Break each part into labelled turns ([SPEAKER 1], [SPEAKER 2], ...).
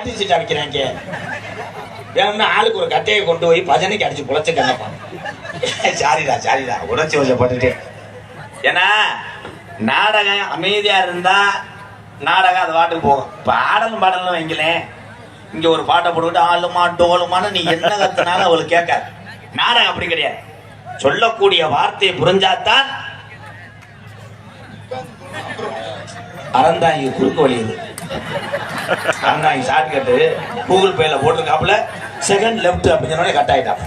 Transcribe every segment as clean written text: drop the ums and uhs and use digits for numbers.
[SPEAKER 1] Lottery seat அடிக்கிறாங்க. வேணும்னா ஆளுக்கு ஒரு கட்டையை கொண்டு போய் பஜனைக்கு அடிச்சு புழைச்ச கண்ணப்பான். சாரிடா உணர்ச்சி வசப்பட்டுட்டே. ஏன்னா நாடகம் அமைதியா இருந்தா நாடகம் அது பாட்டுக்கு போகும். இப்ப ஆடலும் பாடலும் வைங்களேன், இங்க ஒரு பாட்டை போட்டுக்கிட்டு ஆளுமா டோலுமான்னு நீ என்ன கத்துனாலும் அவளுக்கு கேட்காது. நாடகம் அப்படி கிடையாது. சொல்லக்கூடிய வார்த்தையை புரிஞ்சாத்தான். அறந்தாங்க குறுக்க வழியுது. அறந்தாங்க ஷார்ட்கட்டு கூகுள் பேல போட்டிருக்காப்புல செகண்ட் லெப்ட் அப்படின்னு சொன்னோடனே கட் ஆயிட்டான்.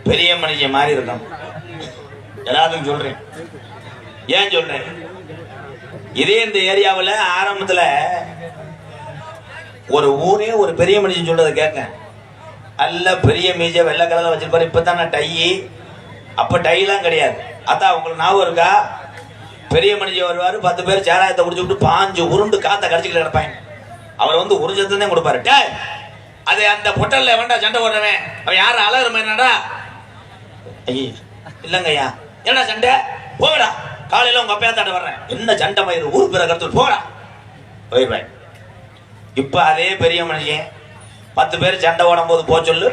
[SPEAKER 1] பெரிய மனுஷன் மாதிரி இருக்கும். எல்லாத்துக்கும் சொல்றேன். ஏன் சொல்றேன்? இதே இந்த ஏரியாவில் ஆரம்பத்துல ஒரு ஊரே ஒரு பெரிய மனுஷன் சொல்றதை கேட்க. நல்ல பெரிய மீஜ வெள்ளை கலர்ல வச்சிருப்பாரு. இப்பதானே டை, அப்ப டைலாம் கிடையாது. அதான் உங்களுக்கு ஞாபகம் இருக்கா? பெரிய மனுஷன் வருவாரு, 10 பேர் சேராயத்தை குடிச்சு விட்டு 5 உருண்டு காத்த கடிச்சுக்கிட்டு கிடப்பாங்க. அவர் வந்து ஒரு சத்தம் கொடுப்பாரு. டே அது அந்த பொட்டல்ல வேண்டா சண்டை போடுறவன் அவன் யாரும் அழகுற என்னடா? ஐயா இல்லங்க ஐயா, என்னடா சண்டை? போகடா, காலையில உங்க அப்பா தாண்ட வர்றேன். என்ன சண்டை மயிறு ஊர் பேர கருத்து போகடா போயிடுவேன். இப்ப அதே பெரிய மனுஷன் 10 பேர் சண்டை ஓடும் போது போ சொல்லு,